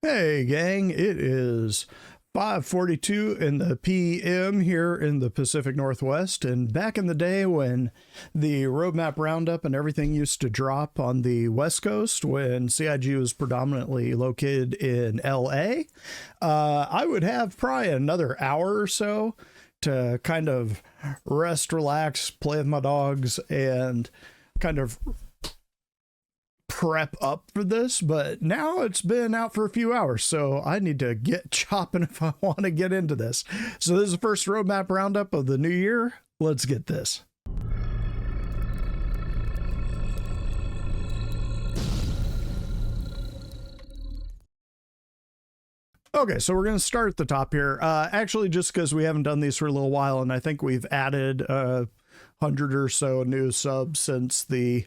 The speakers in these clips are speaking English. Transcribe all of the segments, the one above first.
Hey gang, it is 5:42 in the PM here in the Pacific Northwest, and back in the day when the roadmap roundup and everything used to drop on the West Coast, when CIG was predominantly located in LA, I would have probably another hour or so to kind of rest, relax, play with my dogs, and kind of prep up for this. But now it's been out for a few hours, so I need to get chopping if I want to get into this. So this is the first roadmap roundup of the new year. Let's get this. Okay, so we're going to start at the top here. Actually, just because we haven't done these for a little while, and I think we've added 100 or so new subs since the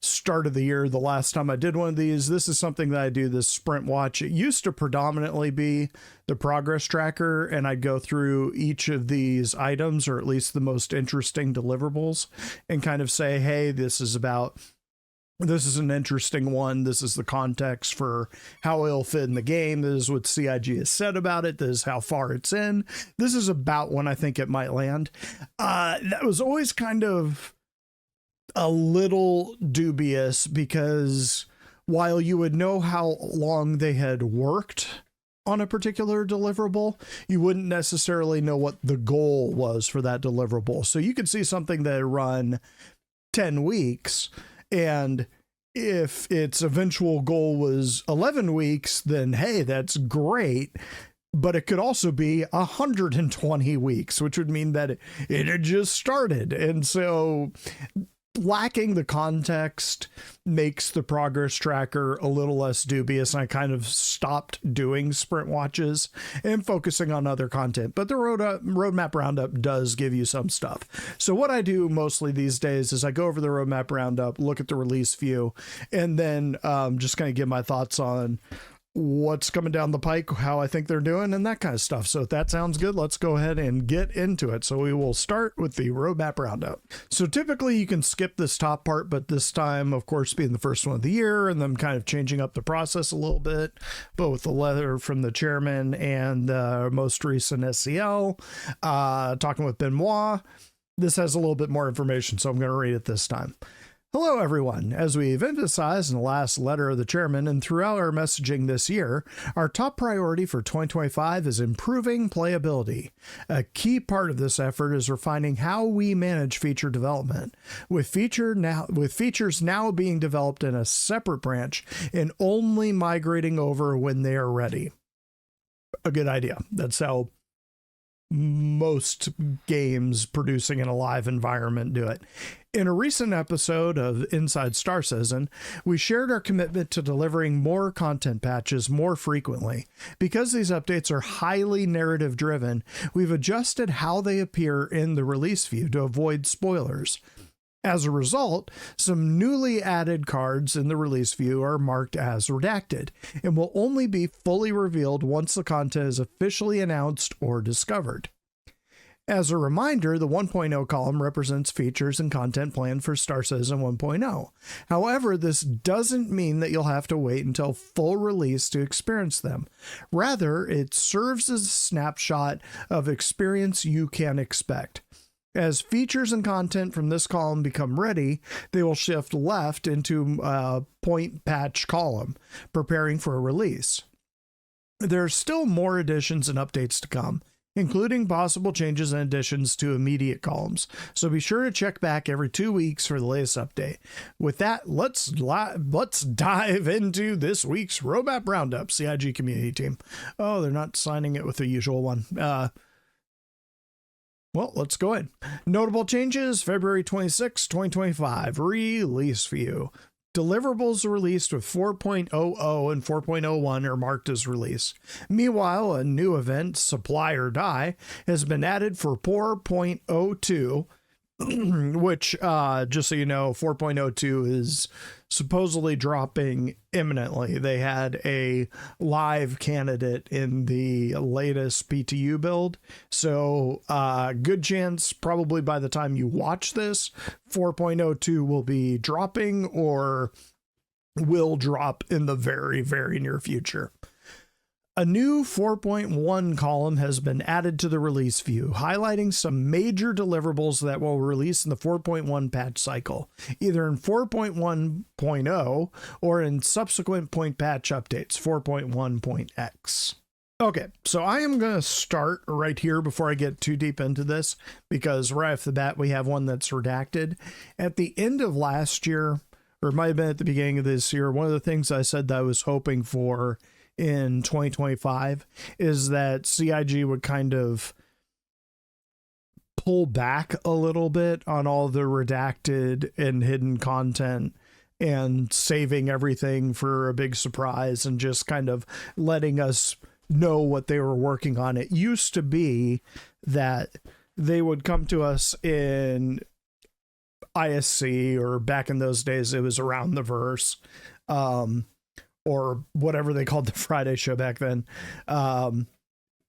start of the year. The last time I did one of these, this is something that I do, this Sprintwatch. It used to predominantly be the progress tracker, and I'd go through each of these items, or at least the most interesting deliverables, and kind of say, hey, this is an interesting one. This is the context for how it'll fit in the game. This is what CIG has said about it. This is how far it's in. This is about when I think it might land. That was always kind of a little dubious, because while you would know how long they had worked on a particular deliverable, you wouldn't necessarily know what the goal was for that deliverable. So you could see something that run 10 weeks, and if its eventual goal was 11 weeks, then hey, that's great. But it could also be 120 weeks, which would mean that it had just started. And so lacking the context makes the progress tracker a little less dubious, and I kind of stopped doing sprint watches and focusing on other content. But the roadmap roundup does give you some stuff. So what I do mostly these days is I go over the roadmap roundup, look at the release view, and then just kind of give my thoughts on what's coming down the pike, how I think they're doing, and that kind of stuff. So if that sounds good, let's go ahead and get into it. So we will start with the roadmap roundup. So typically you can skip this top part, but this time, of course, being the first one of the year and them kind of changing up the process a little bit, both the letter from the chairman and the most recent SCL, talking with Benoit, this has a little bit more information, so I'm going to read it this time. Hello, everyone. As we've emphasized in the last letter of the chairman and throughout our messaging this year, our top priority for 2025 is improving playability. A key part of this effort is refining how we manage feature development, with features now being developed in a separate branch and only migrating over when they are ready. A good idea. That's how most games producing in a live environment do it. In a recent episode of Inside Star Citizen, we shared our commitment to delivering more content patches more frequently. Because these updates are highly narrative driven, we've adjusted how they appear in the release view to avoid spoilers. As a result, some newly added cards in the release view are marked as redacted and will only be fully revealed once the content is officially announced or discovered. As a reminder, the 1.0 column represents features and content planned for Star Citizen 1.0. However, this doesn't mean that you'll have to wait until full release to experience them. Rather, it serves as a snapshot of experience you can expect. As features and content from this column become ready, they will shift left into a point patch column, preparing for a release. There are still more additions and updates to come, including possible changes and additions to immediate columns, so be sure to check back every 2 weeks for the latest update. With that, let's dive into this week's roadmap roundup. CIG community team. Oh, they're not signing it with the usual one. Well, let's go ahead. Notable changes, February 26, 2025, release view. Deliverables released with 4.00 and 4.01 are marked as release. Meanwhile, a new event, Supply or Die, has been added for 4.02, which, just so you know, 4.02 is supposedly dropping imminently. They had a live candidate in the latest PTU build, so good chance probably by the time you watch this, 4.02 will be dropping or will drop in the very, very near future. A new 4.1 column has been added to the release view, highlighting some major deliverables that will release in the 4.1 patch cycle, either in 4.1.0 or in subsequent point patch updates, 4.1.x. Okay, so I am going to start right here before I get too deep into this, because right off the bat, we have one that's redacted. At the end of last year, or it might have been at the beginning of this year, one of the things I said that I was hoping for in 2025 is that CIG would kind of pull back a little bit on all the redacted and hidden content and saving everything for a big surprise and just kind of letting us know what they were working on. It used to be that they would come to us in ISC, or back in those days it was Around the Verse, or whatever they called the Friday show back then,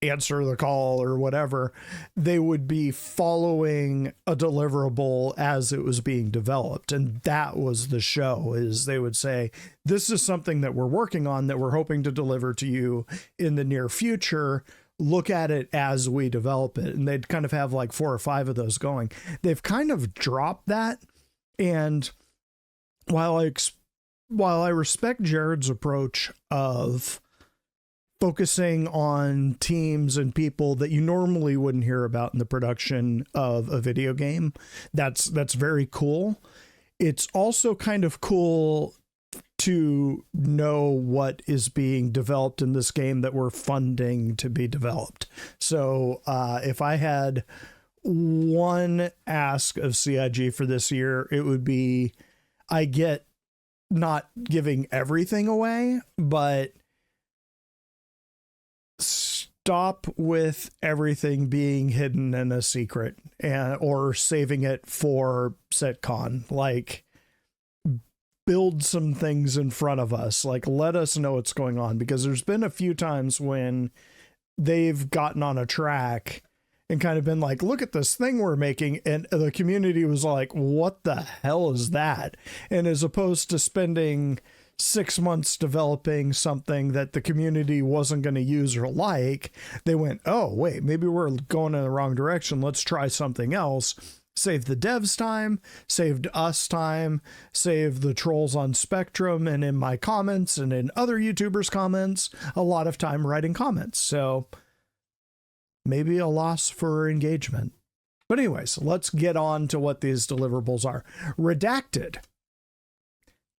Answer the Call or whatever. They would be following a deliverable as it was being developed. And that was the show, is they would say, this is something that we're working on that we're hoping to deliver to you in the near future. Look at it as we develop it. And they'd kind of have like 4 or 5 of those going. They've kind of dropped that. And while I respect Jared's approach of focusing on teams and people that you normally wouldn't hear about in the production of a video game, that's very cool. It's also kind of cool to know what is being developed in this game that we're funding to be developed. So if I had one ask of CIG for this year, it would be, I get not giving everything away, but stop with everything being hidden in a secret or saving it for SitCon. Like, build some things in front of us. Like, let us know what's going on, because there's been a few times when they've gotten on a track and kind of been like, look at this thing we're making. And the community was like, what the hell is that? And as opposed to spending 6 months developing something that the community wasn't going to use or like, they went, oh, wait, maybe we're going in the wrong direction. Let's try something else. Saved the devs time, saved us time, saved the trolls on Spectrum and in my comments and in other YouTubers' comments, a lot of time writing comments. So maybe a loss for engagement. But anyways, let's get on to what these deliverables are. Redacted.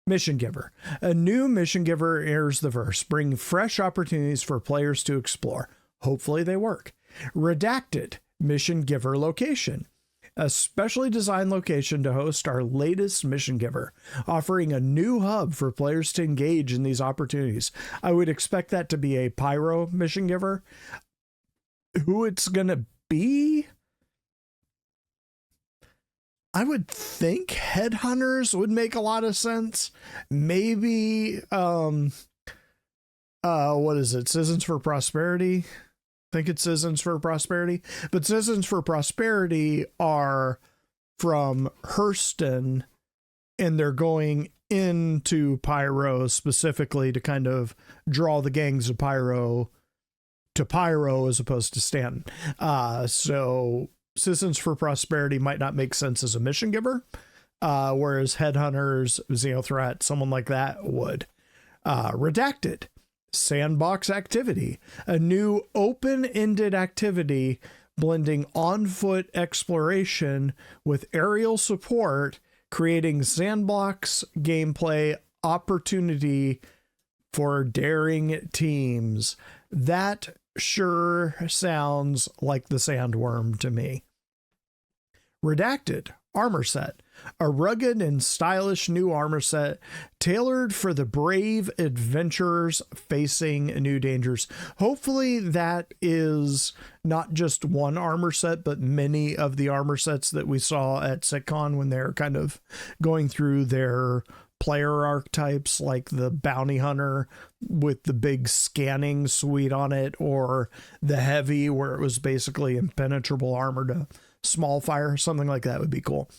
Mission Giver. A new Mission Giver airs the verse, bringing fresh opportunities for players to explore. Hopefully they work. Redacted. Mission Giver location. A specially designed location to host our latest Mission Giver, offering a new hub for players to engage in these opportunities. I would expect that to be a Pyro Mission Giver. Who it's gonna be, I would think Headhunters would make a lot of sense. Maybe what is it, Citizens for Prosperity? I think it's Citizens for Prosperity, but Citizens for Prosperity are from Hurston, and they're going into Pyro specifically to kind of draw the gangs of Pyro to Pyro as opposed to Stanton. So Citizens for Prosperity might not make sense as a mission giver, whereas Headhunters, Xenothreat, someone like that would. Redacted. Sandbox activity. A new open-ended activity blending on-foot exploration with aerial support, creating sandbox gameplay opportunity for daring teams. That sure sounds like the Sandworm to me. Redacted. Armor set. A rugged and stylish new armor set tailored for the brave adventurers facing new dangers. Hopefully that is not just one armor set, but many of the armor sets that we saw at SitCon when they're kind of going through their player archetypes, like the bounty hunter with the big scanning suite on it, or the heavy where it was basically impenetrable armor to small fire, something like that would be cool.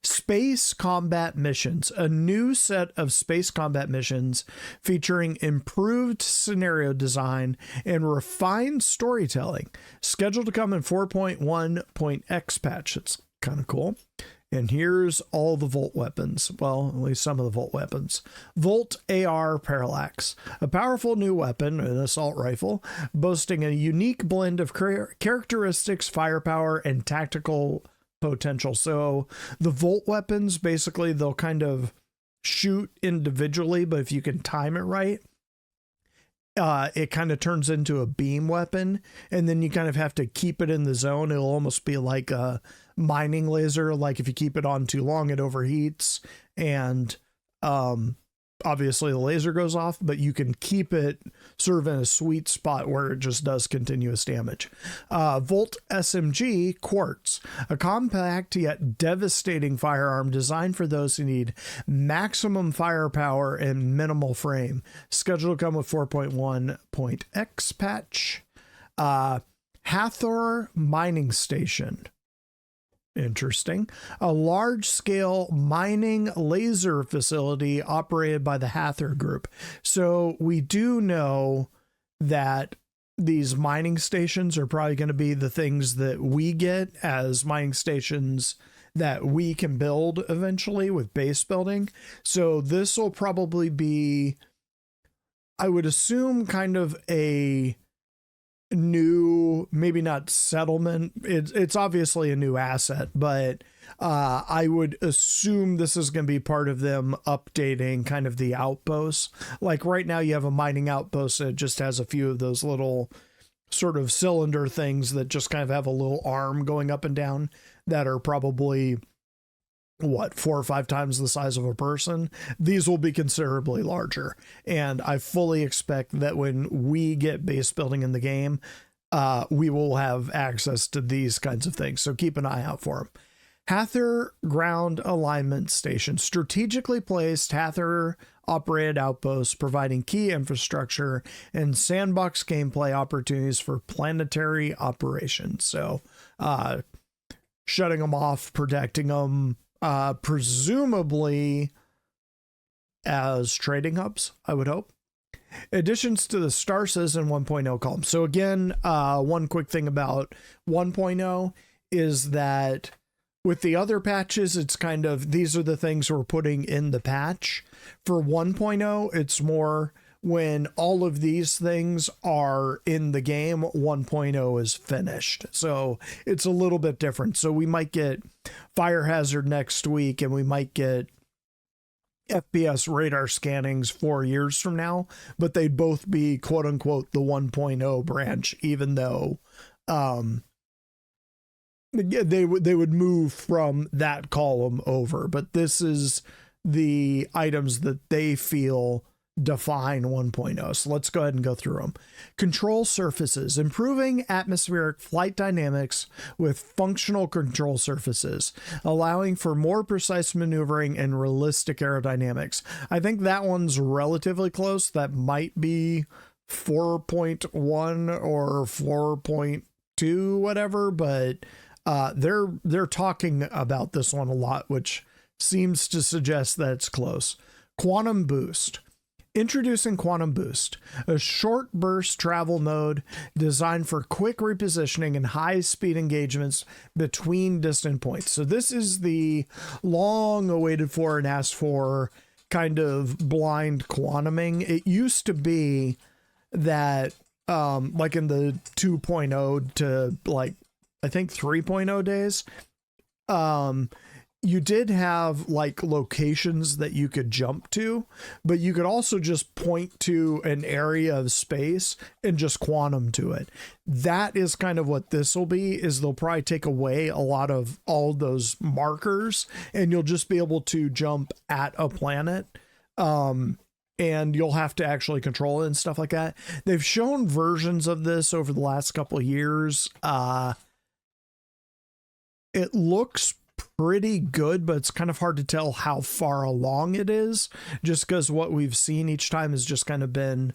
Space combat missions, a new set of space combat missions featuring improved scenario design and refined storytelling, scheduled to come in 4.1.x patch. It's kind of cool. And here's all the Volt weapons. Well, at least some of the Volt weapons. Volt AR Parallax, a powerful new weapon, an assault rifle, boasting a unique blend of characteristics, firepower, and tactical potential. So the Volt weapons, basically, they'll kind of shoot individually, but if you can time it right, it kind of turns into a beam weapon, and then you kind of have to keep it in the zone. It'll almost be like a mining laser. Like if you keep it on too long, it overheats, and obviously the laser goes off, but you can keep it sort of in a sweet spot where it just does continuous damage. Volt SMG Quartz, a compact yet devastating firearm designed for those who need maximum firepower and minimal frame. Scheduled to come with 4.1.x patch. Hathor Mining Station. Interesting. A large-scale mining laser facility operated by the Hathor Group. So we do know that these mining stations are probably going to be the things that we get as mining stations that we can build eventually with base building. So this will probably be, I would assume, kind of a new, maybe not settlement. It's obviously a new asset, but I would assume this is going to be part of them updating kind of the outposts. Like right now you have a mining outpost that just has a few of those little sort of cylinder things that just kind of have a little arm going up and down that are probably 4 or 5 times the size of a person. These will be considerably larger, and I fully expect that when we get base building in the game, we will have access to these kinds of things, so keep an eye out for them. Hathor Ground Alignment Station, strategically placed Hathor operated outposts providing key infrastructure and sandbox gameplay opportunities for planetary operations. So shutting them off, protecting them, presumably as trading hubs, I would hope. Additions to the Star Citizen 1.0 column. So again, one quick thing about 1.0 is that with the other patches, it's kind of, these are the things we're putting in the patch. For 1.0, it's more when all of these things are in the game, 1.0 is finished. So it's a little bit different. So we might get Fire Hazard next week, and we might get FPS radar scannings 4 years from now, but they'd both be quote unquote the 1.0 branch, even though they would move from that column over. But this is the items that they feel define 1.0. So let's go ahead and go through them. Control surfaces, improving atmospheric flight dynamics with functional control surfaces, allowing for more precise maneuvering and realistic aerodynamics. I think that one's relatively close. That might be 4.1 or 4.2, whatever, but they're talking about this one a lot, which seems to suggest that it's close. Quantum Boost. Introducing Quantum Boost, a short burst travel mode designed for quick repositioning and high speed engagements between distant points. So this is the long awaited for and asked for kind of blind quantuming. It used to be that like in the 2.0 to like, I think 3.0 days, you did have like locations that you could jump to, but you could also just point to an area of space and just quantum to it. That is kind of what this will be, is they'll probably take away a lot of all those markers, and you'll just be able to jump at a planet. And you'll have to actually control it and stuff like that. They've shown versions of this over the last couple of years. It looks pretty good, but it's kind of hard to tell how far along it is, just because what we've seen each time has just kind of been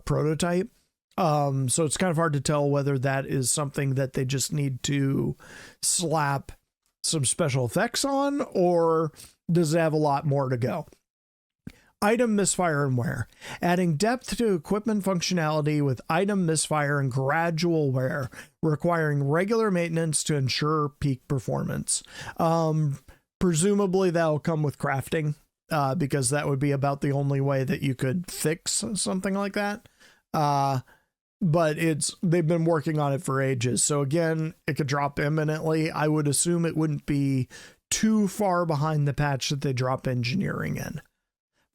prototype. So it's kind of hard to tell whether that is something that they just need to slap some special effects on, or does it have a lot more to go? Item misfire and wear. Adding depth to equipment functionality with item misfire and gradual wear, requiring regular maintenance to ensure peak performance. Presumably that'll come with crafting, because that would be about the only way that you could fix something like that. But they've been working on it for ages. So again, it could drop imminently. I would assume it wouldn't be too far behind the patch that they drop engineering in.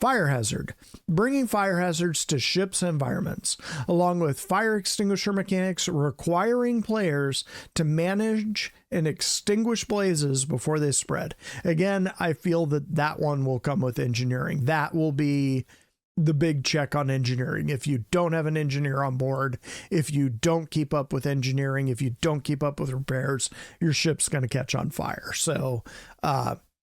Fire hazard. Bringing fire hazards to ships' environments, along with fire extinguisher mechanics requiring players to manage and extinguish blazes before they spread. Again, I feel that one will come with engineering. That will be the big check on engineering. If you don't have an engineer on board, if you don't keep up with engineering, if you don't keep up with repairs, your ship's going to catch on fire. So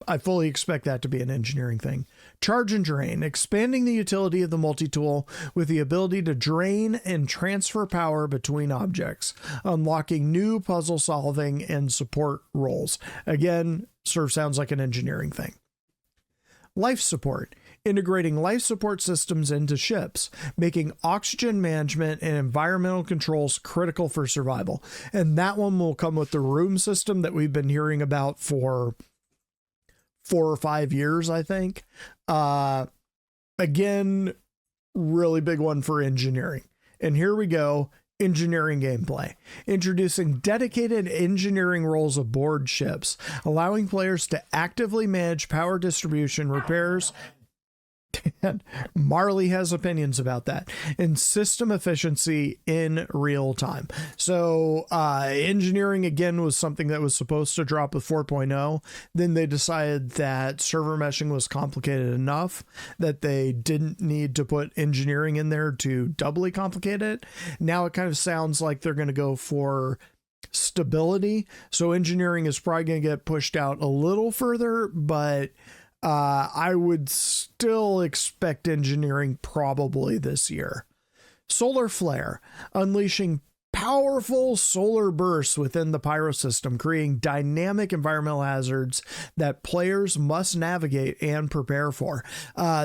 I fully expect that to be an engineering thing. Charge and drain, expanding the utility of the multi-tool with the ability to drain and transfer power between objects, unlocking new puzzle solving and support roles. Again, sort of sounds like an engineering thing. Life support, integrating life support systems into ships, making oxygen management and environmental controls critical for survival. And that one will come with the room system that we've been hearing about for 4 or 5 years, I think. Again, really big one for engineering. And here we go. Engineering gameplay, introducing dedicated engineering roles aboard ships, allowing players to actively manage power distribution, repairs. And Marley has opinions about that, and system efficiency in real time. So engineering, again, was something that was supposed to drop with 4.0. Then they decided that server meshing was complicated enough that they didn't need to put engineering in there to doubly complicate it. Now it kind of sounds like they're going to go for stability. So engineering is probably going to get pushed out a little further, but I would still expect engineering probably this year. Solar flare, unleashing powerful solar bursts within the pyro system, creating dynamic environmental hazards that players must navigate and prepare for.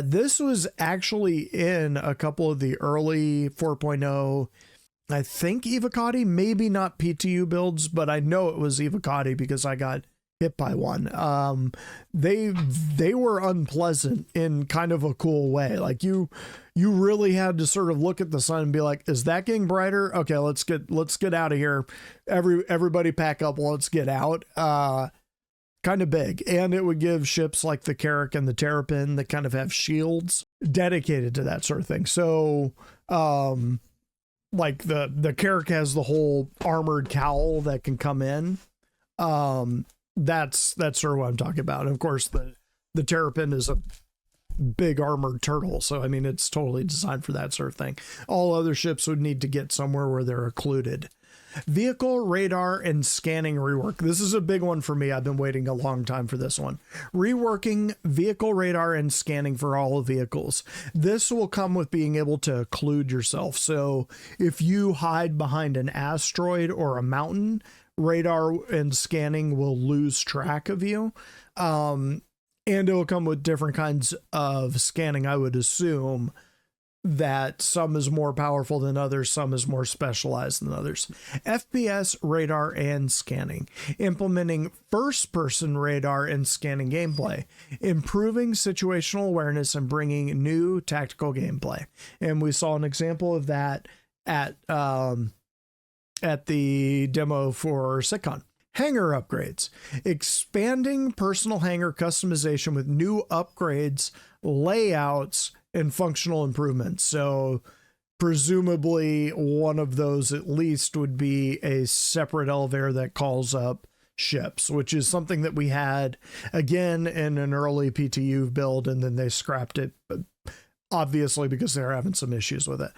This was actually in a couple of the early 4.0, I think Evocati, maybe not PTU builds, but I know it was Evocati because I got hit by one. They were unpleasant in kind of a cool way. Like you really had to sort of look at the sun and be like, is that getting brighter? Okay, let's get out of here. Everybody pack up, let's get out. Kind of big. And it would give ships like the Carrack and the Terrapin that kind of have shields dedicated to that sort of thing. So like the Carrack has the whole armored cowl that can come in. That's sort of what I'm talking about. And of course, the Terrapin is a big armored turtle. So, I mean, it's totally designed for that sort of thing. All other ships would need to get somewhere where they're occluded. Vehicle, radar, and scanning rework. This is a big one for me. I've been waiting a long time for this one. Reworking vehicle radar and scanning for all vehicles. This will come with being able to occlude yourself. So if you hide behind an asteroid or a mountain, radar and scanning will lose track of you. And it will come with different kinds of scanning. I would assume that some is more powerful than others, some is more specialized than others. FPS, radar, and scanning. Implementing first-person radar and scanning gameplay. Improving situational awareness and bringing new tactical gameplay. And we saw an example of that at the demo for Sitcon. Hangar upgrades, expanding personal hangar customization with new upgrades, layouts, and functional improvements. So presumably one of those at least would be a separate elevator that calls up ships, which is something that we had again in an early PTU build, and then they scrapped it, obviously because they're having some issues with it.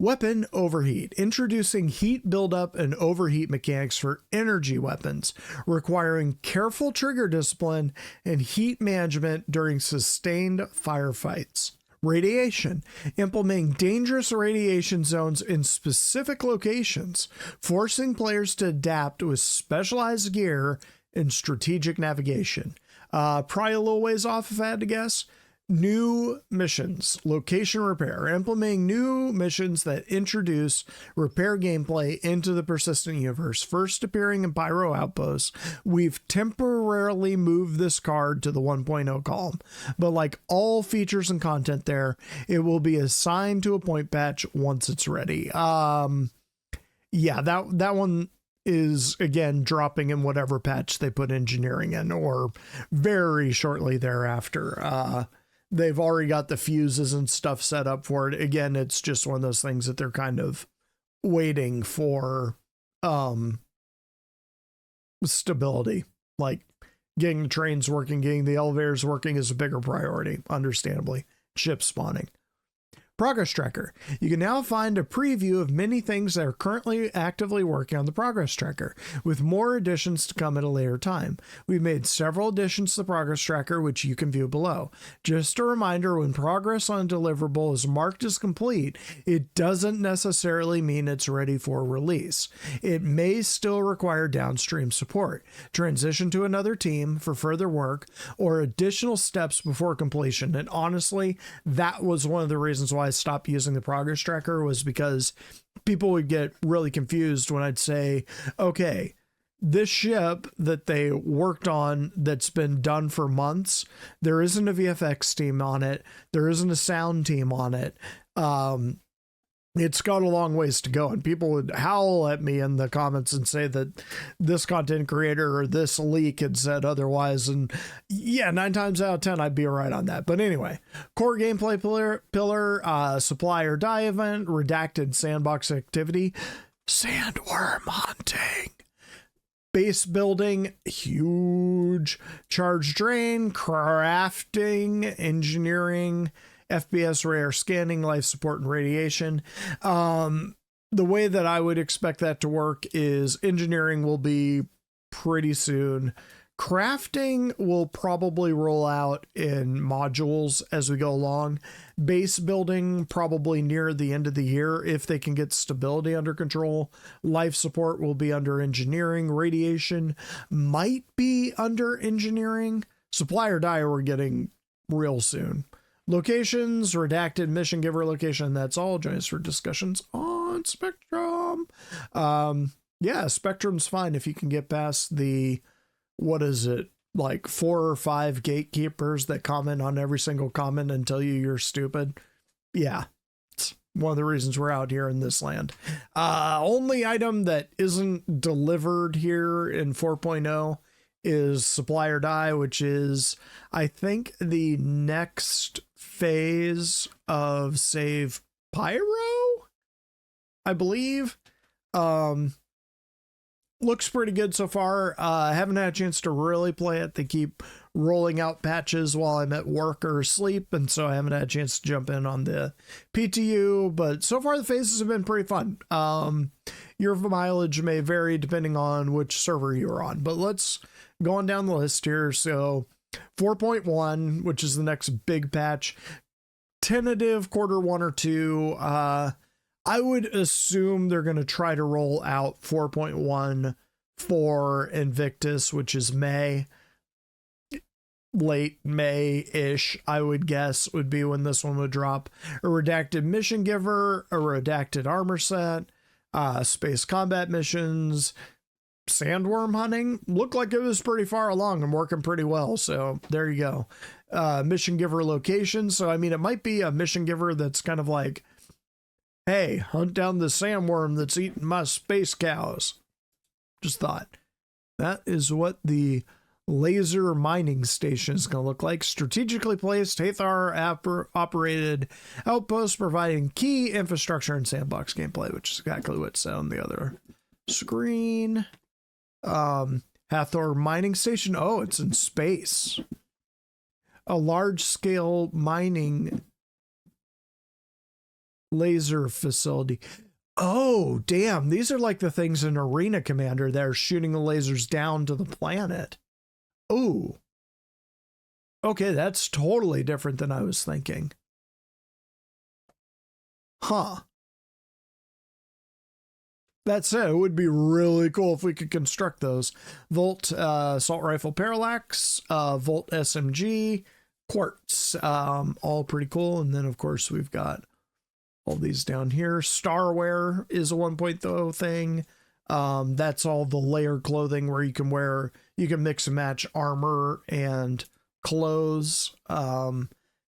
Weapon overheat, introducing heat buildup and overheat mechanics for energy weapons, requiring careful trigger discipline and heat management during sustained firefights. Radiation, implementing dangerous radiation zones in specific locations, forcing players to adapt with specialized gear and strategic navigation. Probably a little ways off if I had to guess. New missions, location repair, implementing new missions that introduce repair gameplay into the persistent universe, first appearing in Pyro Outposts. We've temporarily moved this card to the 1.0 column, but like all features and content there, it will be assigned to a point patch once it's ready. Yeah, that one is again dropping in whatever patch they put engineering in, or very shortly thereafter. They've already got the fuses and stuff set up for it. Again, it's just one of those things that they're kind of waiting for stability. Like getting the trains working, getting the elevators working is a bigger priority, understandably. Ship spawning. Progress Tracker. You can now find a preview of many things that are currently actively working on the Progress Tracker, with more additions to come at a later time. We've made several additions to the Progress Tracker, which you can view below. Just a reminder, when progress on a deliverable is marked as complete, it doesn't necessarily mean it's ready for release. It may still require downstream support, transition to another team for further work, or additional steps before completion. And honestly, that was one of the reasons why I stopped using the Progress Tracker, was because people would get really confused when I'd say, okay, this ship that they worked on that's been done for months, there isn't a VFX team on it, there isn't a sound team on it, it's got a long ways to go, and people would howl at me in the comments and say that this content creator or this leak had said otherwise, and yeah, 9 times out of 10 I'd be right on that. But anyway, core gameplay pillar, supply or die event, redacted sandbox activity, sandworm hunting, base building, huge, charge drain, crafting, engineering, FPS, rare scanning, life support, and radiation. The way that I would expect that to work is engineering will be pretty soon. Crafting will probably roll out in modules as we go along. Base building probably near the end of the year if they can get stability under control. Life support will be under engineering. Radiation might be under engineering. Supply or die we're getting real soon. Locations, redacted mission giver location. That's all. Join us for discussions on Spectrum. Yeah, Spectrum's fine if you can get past the, what is it, like 4 or 5 gatekeepers that comment on every single comment and tell you you're stupid. Yeah, it's one of the reasons we're out here in this land. Only item that isn't delivered here in 4.0 is supply or die, which is, I think, the next phase of Save Pyro, I believe. Looks pretty good so far. I haven't had a chance to really play it. They keep rolling out patches while I'm at work or asleep, and so I haven't had a chance to jump in on the PTU, but so far the phases have been pretty fun. Your mileage may vary depending on which server you're on, but let's go on down the list here. So 4.1, which is the next big patch, tentative Q1 or 2. I would assume they're going to try to roll out 4.1 for Invictus, which is May. Late May-ish, I would guess, would be when this one would drop. A redacted mission giver, a redacted armor set, space combat missions, sandworm hunting. Looked like it was pretty far along and working pretty well, so there you go. Mission giver location. So I mean, it might be a mission giver that's kind of like, hey, hunt down the sandworm that's eating my space cows. Just thought. That is what the laser mining station is going to look like. Strategically placed, Hathar operated outpost providing key infrastructure and sandbox gameplay, which is exactly what it said on the other screen. Hathor mining station. Oh, it's in space. A large scale mining laser facility. Oh, damn. These are like the things in Arena Commander that are shooting the lasers down to the planet. Ooh. Okay, that's totally different than I was thinking. Huh. That said, it would be really cool if we could construct those. Volt assault rifle parallax, Volt SMG, quartz, all pretty cool. And then of course we've got all these down here. Starwear is a 1.0 thing. That's all the layered clothing where you can wear, you can mix and match armor and clothes,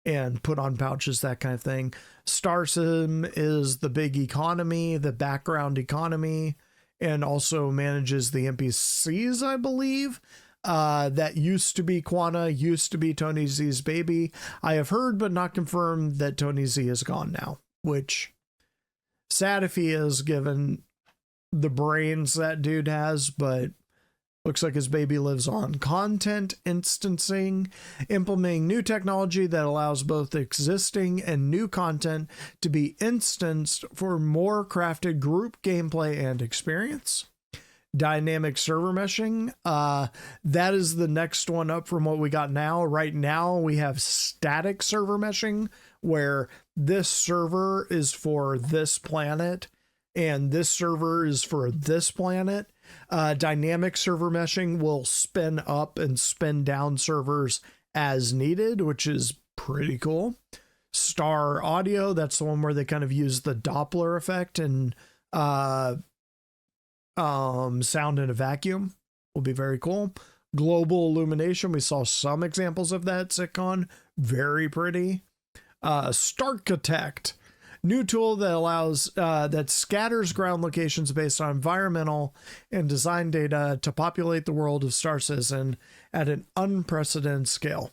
and put on pouches, that kind of thing. Starsim is the big economy, the background economy, and also manages the NPCs, I believe. That used to be Quana, used to be Tony Z's baby. I have heard but not confirmed that Tony Z is gone now, which sad if he is, given the brains that dude has, but looks like his baby lives on. Content instancing, implementing new technology that allows both existing and new content to be instanced for more crafted group gameplay and experience. Dynamic server meshing, that is the next one up from what we got now. Right now we have static server meshing, where this server is for this planet and this server is for this planet. Dynamic server meshing will spin up and spin down servers as needed, which is pretty cool. Star audio, that's the one where they kind of use the Doppler effect and sound in a vacuum. Will be very cool. Global illumination, we saw some examples of that at SitCon. Very pretty. Starkitect, new tool that allows that scatters ground locations based on environmental and design data to populate the world of Star Citizen at an unprecedented scale.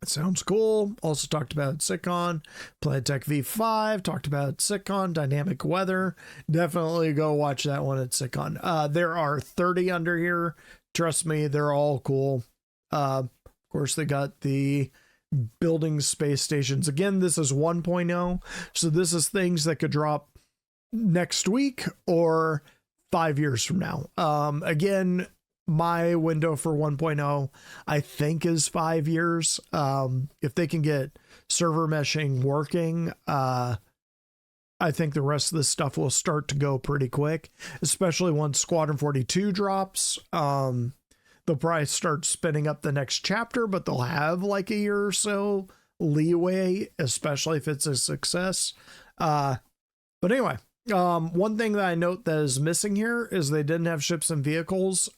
It sounds cool. Also talked about SitCon. Planetech V5 talked about SitCon. Dynamic weather, definitely go watch that one at SitCon. There are 30 under here. Trust me, they're all cool. Of course, they got the building space stations. Again, this is 1.0, so this is things that could drop next week or 5 years from now. Again, my window for 1.0 I think is 5 years. If they can get server meshing working, I think the rest of this stuff will start to go pretty quick, especially once Squadron 42 drops. They'll probably start spinning up the next chapter, but they'll have like a year or so leeway, especially if it's a success. But anyway, one thing that I note that is missing here is they didn't have ships and vehicles.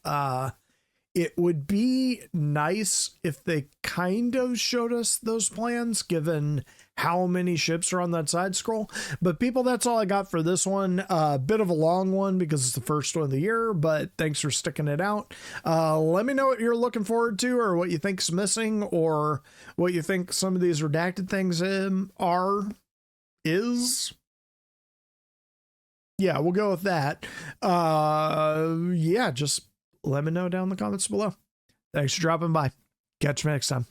It would be nice if they kind of showed us those plans, given how many ships are on that side scroll. But people, that's all I got for this one. A bit of a long one because it's the first one of the year, but thanks for sticking it out. Let me know what you're looking forward to, or what you think's missing, or what you think some of these redacted things is. Yeah, we'll go with that. Yeah, just let me know down in the comments below. Thanks for dropping by. Catch you next time.